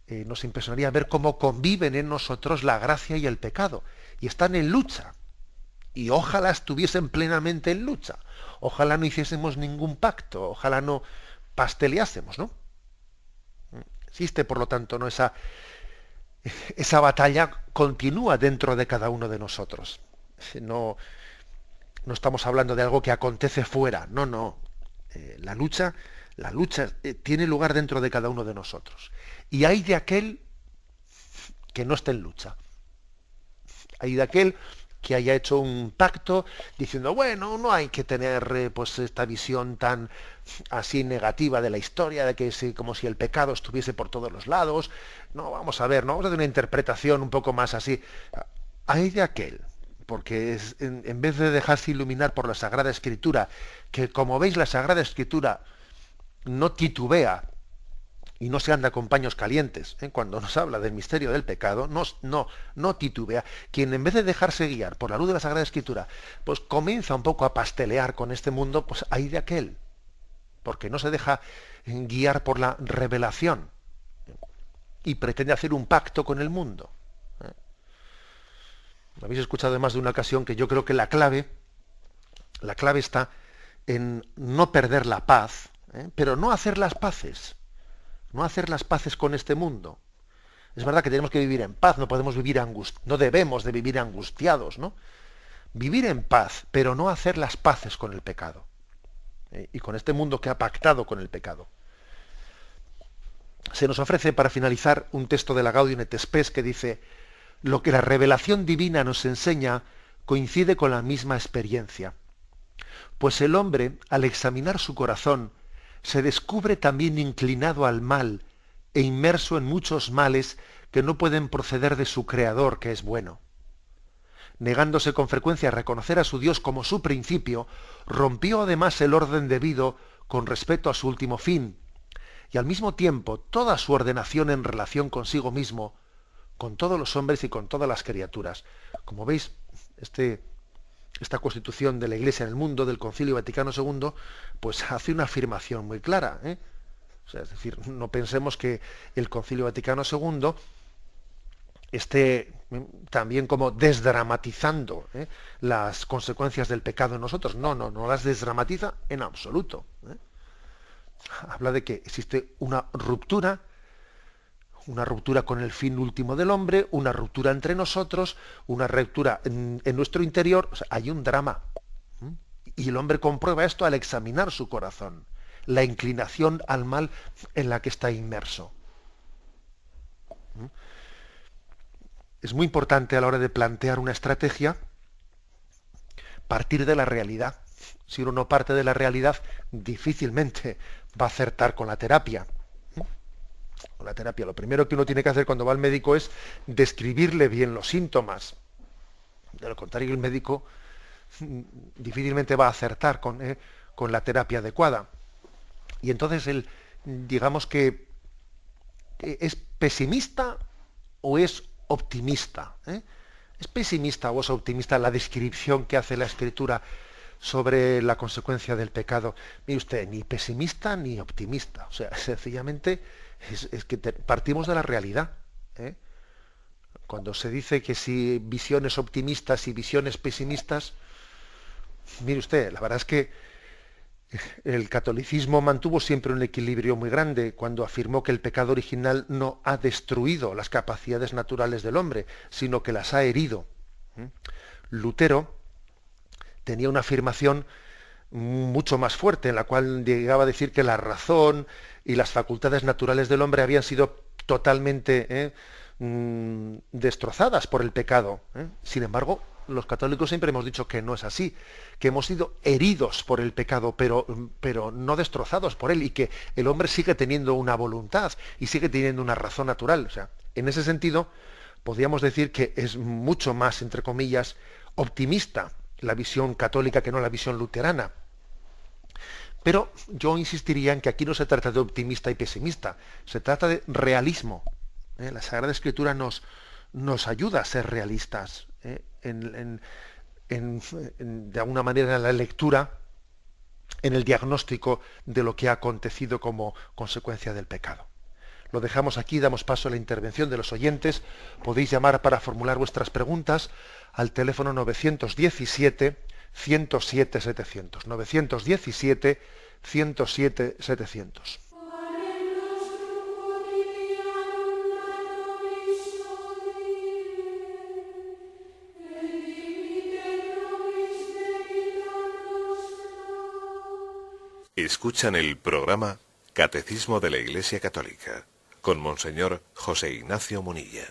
Speaker 2: nos impresionaría ver cómo conviven en nosotros la gracia y el pecado, y están en lucha. Y ojalá estuviesen plenamente en lucha. Ojalá no hiciésemos ningún pacto, ojalá no pasteleásemos, ¿no? Existe, por lo tanto, ¿no?, esa batalla continúa dentro de cada uno de nosotros. No estamos hablando de algo que acontece fuera, no. La lucha tiene lugar dentro de cada uno de nosotros. Y hay de aquel que no esté en lucha. Hay de aquel que haya hecho un pacto diciendo, bueno, no hay que tener pues esta visión tan así negativa de la historia, de que como si el pecado estuviese por todos los lados. No, vamos a ver, no vamos a tener una interpretación un poco más así. Hay de aquel, porque en vez de dejarse iluminar por la Sagrada Escritura, que como veis la Sagrada Escritura no titubea y no se anda con paños calientes, cuando nos habla del misterio del pecado, no titubea. Quien en vez de dejarse guiar por la luz de la Sagrada Escritura, pues comienza un poco a pastelear con este mundo, pues hay de aquel, porque no se deja guiar por la revelación y pretende hacer un pacto con el mundo. Habéis escuchado en más de una ocasión que yo creo que la clave está en no perder la paz, pero no hacer las paces. No hacer las paces con este mundo. Es verdad que tenemos que vivir en paz, no debemos de vivir angustiados, ¿no? Vivir en paz, pero no hacer las paces con el pecado. Y con este mundo que ha pactado con el pecado. Se nos ofrece, para finalizar, un texto de la Gaudium et Spes que dice: lo que la revelación divina nos enseña coincide con la misma experiencia. Pues el hombre, al examinar su corazón, se descubre también inclinado al mal e inmerso en muchos males que no pueden proceder de su Creador, que es bueno. Negándose con frecuencia a reconocer a su Dios como su principio, rompió además el orden debido con respecto a su último fin, y al mismo tiempo toda su ordenación en relación consigo mismo, con todos los hombres y con todas las criaturas. Como veis, esta constitución de la Iglesia en el mundo, del Concilio Vaticano II, pues hace una afirmación muy clara. O sea, es decir, no pensemos que el Concilio Vaticano II esté también como desdramatizando las consecuencias del pecado en nosotros. No las desdramatiza en absoluto. Habla de que existe una ruptura con el fin último del hombre, una ruptura entre nosotros, una ruptura en nuestro interior. O sea, hay un drama. Y el hombre comprueba esto al examinar su corazón, la inclinación al mal en la que está inmerso. Es muy importante a la hora de plantear una estrategia partir de la realidad. Si uno no parte de la realidad, difícilmente va a acertar con la terapia. Con la terapia, lo primero que uno tiene que hacer cuando va al médico es describirle bien los síntomas. De lo contrario, el médico difícilmente va a acertar con la terapia adecuada. Y entonces él, digamos que es pesimista o es optimista. ¿Es pesimista o es optimista la descripción que hace la Escritura sobre la consecuencia del pecado? Mire usted, ni pesimista ni optimista. O sea, sencillamente es que partimos de la realidad. Cuando se dice que si visiones optimistas y visiones pesimistas, mire usted, la verdad es que el catolicismo mantuvo siempre un equilibrio muy grande cuando afirmó que el pecado original no ha destruido las capacidades naturales del hombre, sino que las ha herido. Lutero tenía una afirmación mucho más fuerte, en la cual llegaba a decir que la razón y las facultades naturales del hombre habían sido totalmente destrozadas por el pecado. Sin embargo, los católicos siempre hemos dicho que no es así, que hemos sido heridos por el pecado, pero no destrozados por él, y que el hombre sigue teniendo una voluntad y sigue teniendo una razón natural. O sea, en ese sentido, podríamos decir que es mucho más, entre comillas, optimista la visión católica que no la visión luterana. Pero yo insistiría en que aquí no se trata de optimista y pesimista, se trata de realismo. La Sagrada Escritura nos ayuda a ser realistas de alguna manera en la lectura, en el diagnóstico de lo que ha acontecido como consecuencia del pecado. Lo dejamos aquí, damos paso a la intervención de los oyentes. Podéis llamar para formular vuestras preguntas al teléfono 917 107 700. 917 107 700.
Speaker 3: Escuchan el programa Catecismo de la Iglesia Católica con Monseñor José Ignacio Munilla.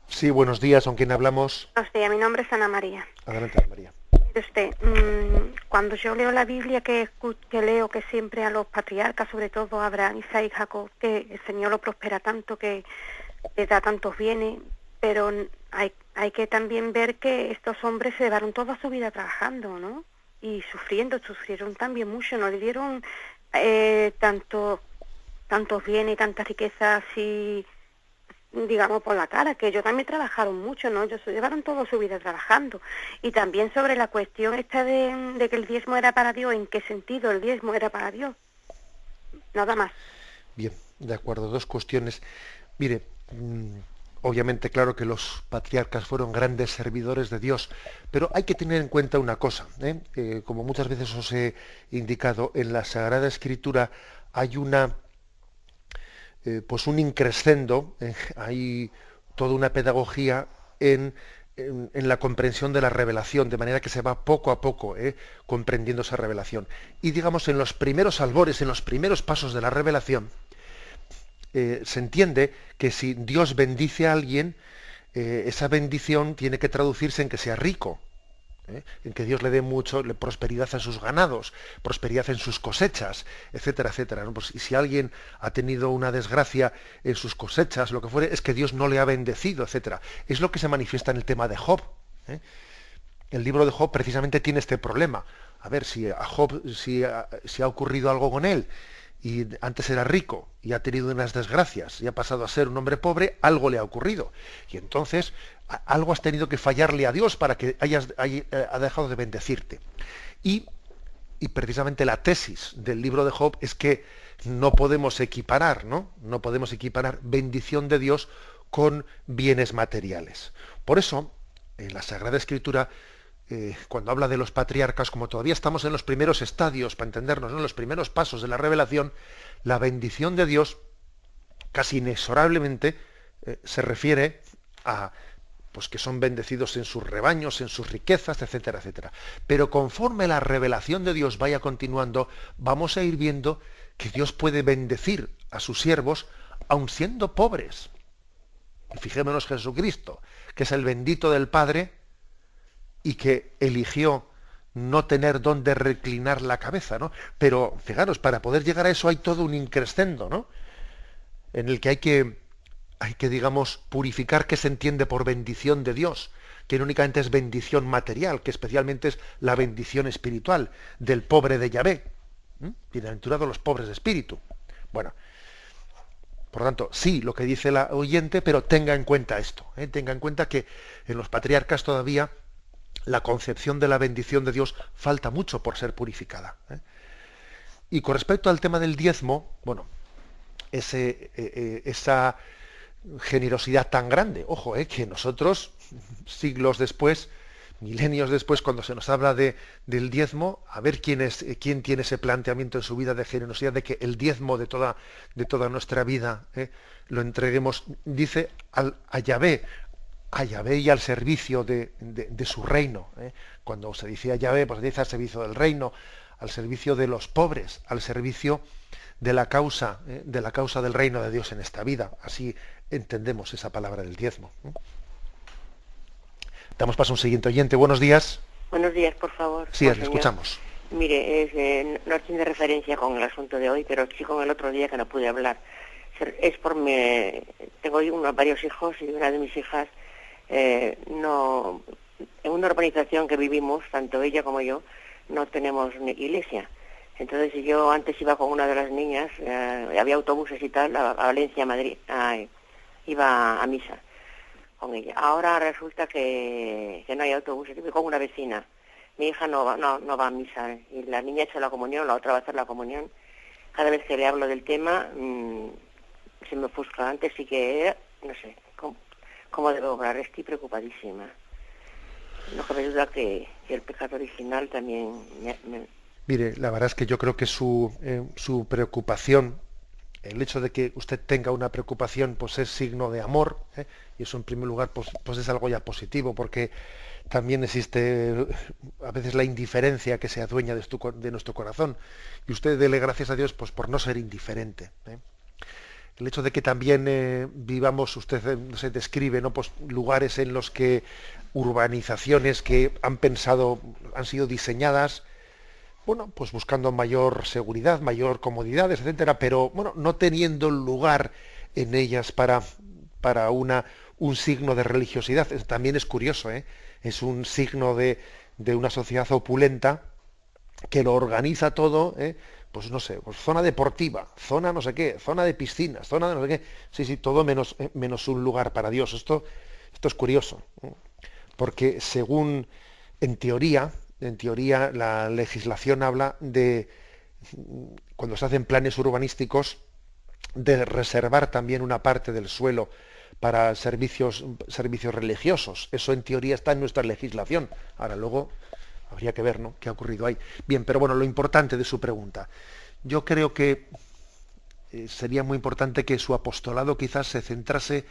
Speaker 2: Sí, buenos días, ¿con quién hablamos?
Speaker 4: Buenos días, mi nombre es Ana María.
Speaker 2: Adelante, Ana María.
Speaker 4: Mire usted, cuando yo leo la Biblia, que leo que siempre a los patriarcas, sobre todo a Abraham, Isaac y Jacob, que el Señor lo prospera tanto, que le da tantos bienes, pero hay que también ver que estos hombres se llevaron toda su vida trabajando, ¿no? Y sufrieron también mucho, no le dieron tantos bienes y tantas riquezas así, digamos, por la cara, que ellos también trabajaron mucho, ¿no? Ellos se llevaron toda su vida trabajando. Y también sobre la cuestión esta de que el diezmo era para Dios, ¿en qué sentido el diezmo era para Dios? Nada más.
Speaker 2: Bien, de acuerdo, dos cuestiones. Mire, obviamente, claro que los patriarcas fueron grandes servidores de Dios, pero hay que tener en cuenta una cosa, como muchas veces os he indicado, en la Sagrada Escritura hay pues un increscendo, hay toda una pedagogía en la comprensión de la revelación, de manera que se va poco a poco comprendiendo esa revelación. Y digamos, en los primeros albores, en los primeros pasos de la revelación, se entiende que si Dios bendice a alguien, esa bendición tiene que traducirse en que sea rico, en que Dios le dé prosperidad a sus ganados, prosperidad en sus cosechas, etcétera, etcétera, ¿no? Pues, y si alguien ha tenido una desgracia en sus cosechas, lo que fuere, es que Dios no le ha bendecido, etcétera. Es lo que se manifiesta en el tema de Job. El libro de Job precisamente tiene este problema. A ver, si a Job si ha ocurrido algo con él, y antes era rico y ha tenido unas desgracias y ha pasado a ser un hombre pobre, algo le ha ocurrido. Y entonces algo has tenido que fallarle a Dios para que ha dejado de bendecirte. Y precisamente la tesis del libro de Job es que no podemos equiparar, No podemos equiparar bendición de Dios con bienes materiales. Por eso, en la Sagrada Escritura, cuando habla de los patriarcas, como todavía estamos en los primeros estadios, para entendernos, en los primeros pasos de la revelación, la bendición de Dios casi inexorablemente se refiere a pues que son bendecidos en sus rebaños, en sus riquezas, etcétera, etcétera. Pero conforme la revelación de Dios vaya continuando, vamos a ir viendo que Dios puede bendecir a sus siervos aun siendo pobres. Y fijémonos Jesucristo, que es el bendito del Padre y que eligió no tener dónde reclinar la cabeza, ¿no? Pero fijaros, para poder llegar a eso hay todo un increscendo, ¿no? En el que hay que, digamos, purificar qué se entiende por bendición de Dios, que no únicamente es bendición material, que especialmente es la bendición espiritual del pobre de Yahvé. Bienaventurados los pobres de espíritu. Bueno, por lo tanto, sí, lo que dice la oyente, pero tenga en cuenta esto, tenga en cuenta que en los patriarcas todavía la concepción de la bendición de Dios falta mucho por ser purificada. Y con respecto al tema del diezmo, bueno, esa generosidad tan grande, ojo, que nosotros, siglos después, milenios después, cuando se nos habla del diezmo, a ver quién tiene ese planteamiento en su vida de generosidad, de que el diezmo de toda nuestra vida lo entreguemos, dice a Yahvé y al servicio de su reino. Cuando se dice a Yahvé, pues se dice al servicio del reino, al servicio de los pobres, al servicio de la causa del reino de Dios en esta vida. Así entendemos esa palabra del diezmo. Damos paso a un siguiente oyente. Buenos días.
Speaker 5: Buenos días, por favor.
Speaker 2: Sí, le escuchamos.
Speaker 5: Mire, no tiene referencia con el asunto de hoy, pero sí con el otro día que no pude hablar. Es por tengo varios hijos y una de mis hijas, en una urbanización que vivimos, tanto ella como yo, no tenemos ni iglesia. Entonces yo antes iba con una de las niñas, había autobuses y tal, a Valencia, Madrid, iba a misa con ella. Ahora resulta que no hay autobuses, voy con una vecina. Mi hija no va a misa, y la niña ha hecho la comunión, la otra va a hacer la comunión. Cada vez que le hablo del tema, se me ofusca. Antes sí que, no sé, ¿cómo debo obrar? Estoy preocupadísima. No cabe duda que el pecado original también
Speaker 2: Mire, la verdad es que yo creo que su preocupación, el hecho de que usted tenga una preocupación, pues es signo de amor, y eso en primer lugar pues es algo ya positivo, porque también existe a veces la indiferencia que se adueña de nuestro corazón, y usted dele gracias a Dios pues por no ser indiferente. El hecho de que también vivamos, usted se describe, ¿no? Pues lugares en los que urbanizaciones que han sido diseñadas, bueno, pues buscando mayor seguridad, mayor comodidades, etcétera, pero bueno, no teniendo lugar en ellas para un signo de religiosidad. También es curioso, es un signo de una sociedad opulenta que lo organiza todo, pues no sé, pues zona deportiva, zona no sé qué, zona de piscinas, zona de no sé qué, sí, todo menos un lugar para Dios. Esto es curioso, porque según en teoría la legislación habla de, cuando se hacen planes urbanísticos, de reservar también una parte del suelo para servicios religiosos. Eso en teoría está en nuestra legislación. Ahora luego habría que ver, ¿no?, qué ha ocurrido ahí. Bien, pero bueno, lo importante de su pregunta. Yo creo que sería muy importante que su apostolado quizás se centrase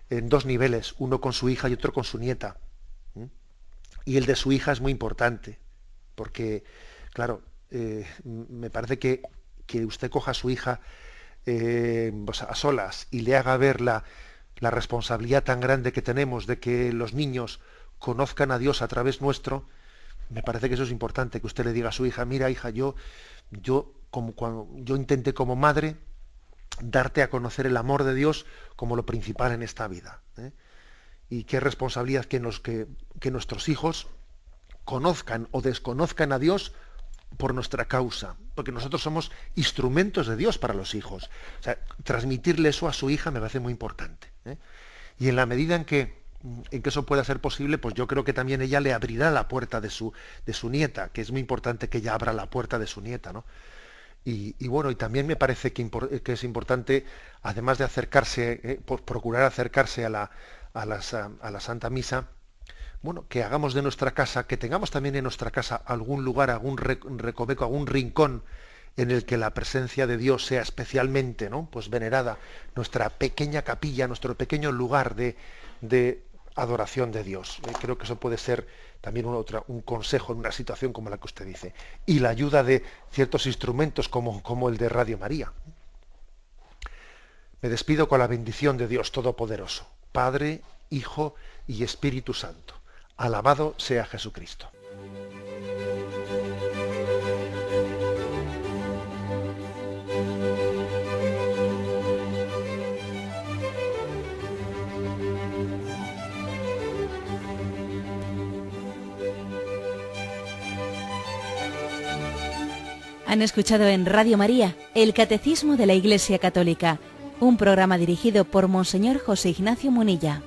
Speaker 2: en dos niveles, uno con su hija y otro con su nieta. Y el de su hija es muy importante, porque, claro, me parece que usted coja a su hija pues a solas y le haga ver la responsabilidad tan grande que tenemos de que los niños conozcan a Dios a través nuestro. Me parece que eso es importante, que usted le diga a su hija: mira, hija, yo intenté como madre darte a conocer el amor de Dios como lo principal en esta vida. Y qué responsabilidad que nuestros hijos conozcan o desconozcan a Dios por nuestra causa, porque nosotros somos instrumentos de Dios para los hijos. O sea, transmitirle eso a su hija me parece muy importante. Y en la medida en que eso pueda ser posible, pues yo creo que también ella le abrirá la puerta de su nieta, que es muy importante que ella abra la puerta de su nieta, ¿no? Y bueno, y también me parece que es importante, además de acercarse, procurar acercarse a la Santa Misa, bueno, que hagamos de nuestra casa, que tengamos también en nuestra casa algún lugar, algún recoveco, algún rincón en el que la presencia de Dios sea especialmente, ¿no?, pues venerada, nuestra pequeña capilla, nuestro pequeño lugar de adoración de Dios. Creo que eso puede ser también un consejo en una situación como la que usted dice. Y la ayuda de ciertos instrumentos como el de Radio María. Me despido con la bendición de Dios Todopoderoso, Padre, Hijo y Espíritu Santo. Alabado sea Jesucristo.
Speaker 1: Han escuchado en Radio María el Catecismo de la Iglesia Católica, un programa dirigido por Monseñor José Ignacio Munilla.